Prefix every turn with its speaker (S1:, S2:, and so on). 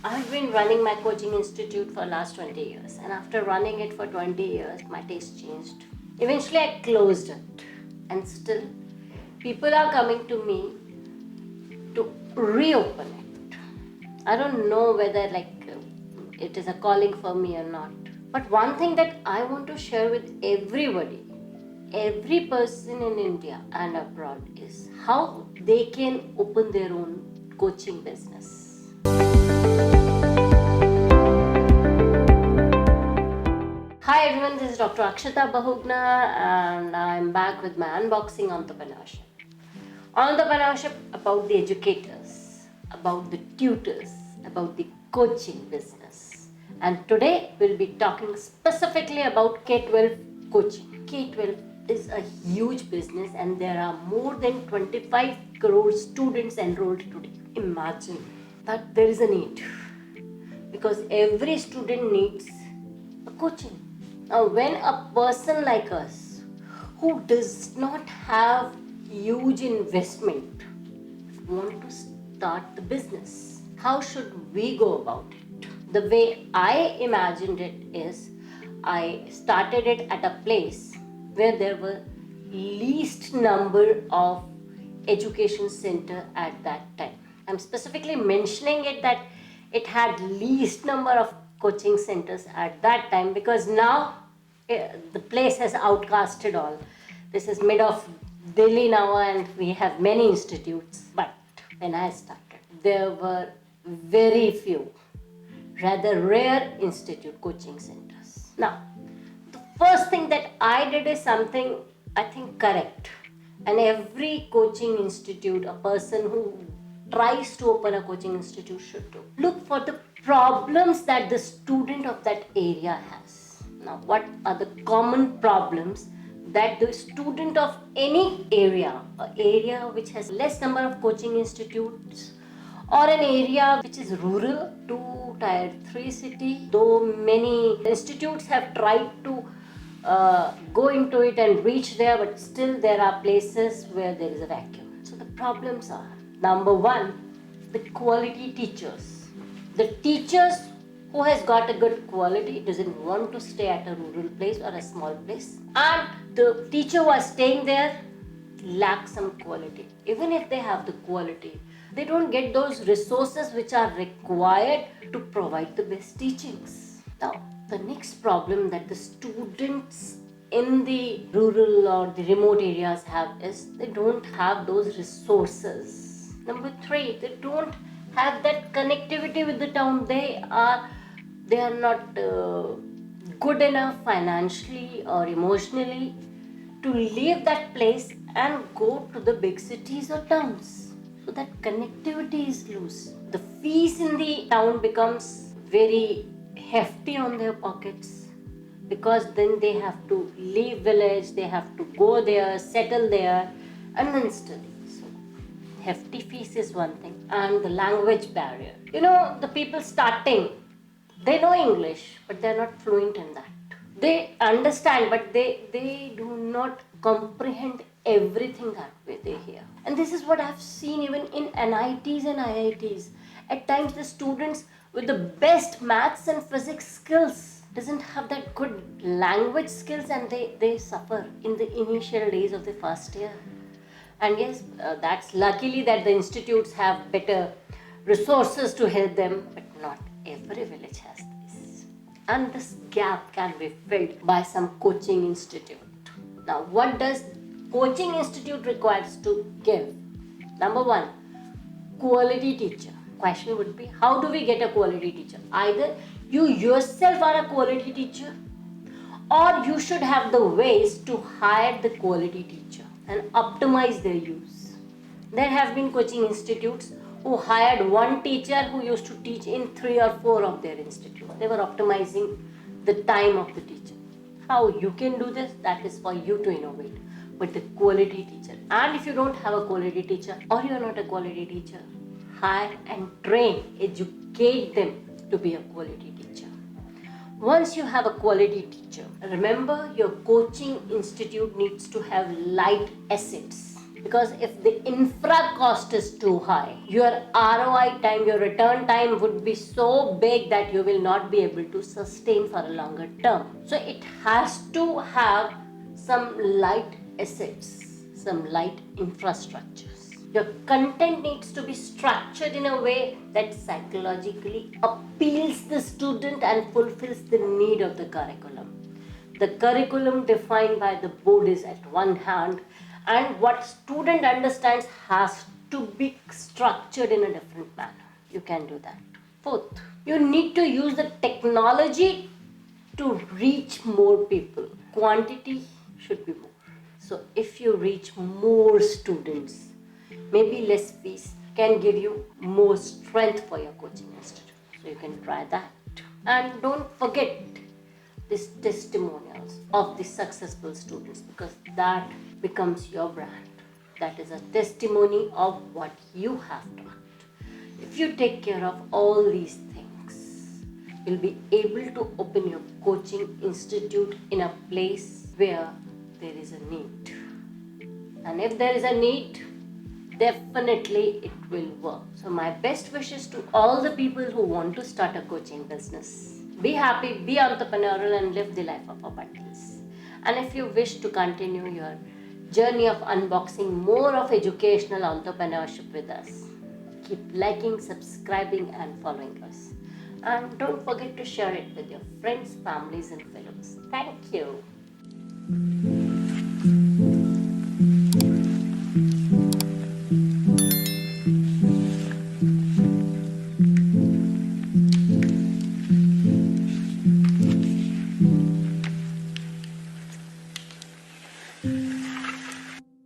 S1: I've been running my coaching institute for last 20 years, and after running it for 20 years, my taste changed. Eventually, I closed it, and still, people are coming to me to reopen it. I don't know whether it is a calling for me or not. But one thing that I want to share with everybody, every person in India and abroad, is how they can open their own coaching business. Hi everyone, this is Dr. Akshita Bahuguna and I'm back with my Unboxing Entrepreneurship. Entrepreneurship about the educators, about the tutors, about the coaching business. And today we'll be talking specifically about K-12 coaching. K-12 is a huge business and there are more than 25 crore students enrolled today. Imagine that there is a need because every student needs a coaching. Now, when a person like us who does not have huge investment want to start the business, how should we go about it? The way I imagined it is I started it at a place where there were least number of education center at that time. I'm specifically mentioning it that it had least number of coaching centers at that time because now the place has outcasted all. This is mid of Delhi now and we have many institutes. But when I started, there were very few, rather rare institute coaching centers. Now, the first thing that I did is something I think correct. And every coaching institute, a person who tries to open a coaching institute should do. Look for the problems that the student of that area has. Now, what are the common problems that the student of any area, an area which has less number of coaching institutes, or an area which is rural to tier 3 city, though many institutes have tried to go into it and reach there, but still there are places where there is a vacuum. So the problems are, number one, the quality teachers. The teachers who has got a good quality doesn't want to stay at a rural place or a small place, and the teacher who is staying there lacks some quality. Even if they have the quality, they don't get those resources which are required to provide the best teachings. Now, the next problem that the students in the rural or the remote areas have is they don't have those resources. Number three, they don't have that connectivity with the town. They are not good enough financially or emotionally to leave that place and go to the big cities or towns. So that connectivity is loose. The fees in the town becomes very hefty on their pockets because then they have to leave village, they have to go there, settle there and then study. So hefty fees is one thing, and the language barrier. The people starting, they know English but they're not fluent in that. They understand but they do not comprehend everything that way they hear. And this is what I've seen even in NITs and IITs. At times the students with the best maths and physics skills doesn't have that good language skills and they suffer in the initial days of the first year. And yes, that's luckily that the institutes have better resources to help them, but not every village has this. And this gap can be filled by some coaching institute. Now, what does coaching institute requires to give? Number one, quality teacher. Question would be, how do we get a quality teacher? Either you yourself are a quality teacher or you should have the ways to hire the quality teacher and optimize their use. There have been coaching institutes who hired one teacher who used to teach in 3 or 4 of their institutes. They were optimizing the time of the teacher. How you can do this, that is for you to innovate. But the quality teacher, and if you don't have a quality teacher or you are not a quality teacher, hire and train, educate them to be a quality teacher. Once you have a quality teacher, remember your coaching institute needs to have light assets. Because if the infra cost is too high, your ROI time, your return time would be so big that you will not be able to sustain for a longer term. So it has to have some light assets, some light infrastructures. Your content needs to be structured in a way that psychologically appeals the student and fulfills the need of the curriculum. The curriculum defined by the board is at one hand, and what student understands has to be structured in a different manner. You can do that. Fourth, you need to use the technology to reach more people. Quantity should be more. So if you reach more students, maybe less fees can give you more strength for your coaching institute. So you can try that. And don't forget these testimonials of the successful students, because that becomes your brand. That is a testimony of what you have taught. If you take care of all these things, you'll be able to open your coaching institute in a place where there is a need. And if there is a need, definitely it will work. So my best wishes to all the people who want to start a coaching business. Be happy, be entrepreneurial, and live the life of abundance. And if you wish to continue your journey of unboxing more of educational entrepreneurship with us, keep liking, subscribing, and following us. And don't forget to share it with your friends, families, and fellows. Thank you.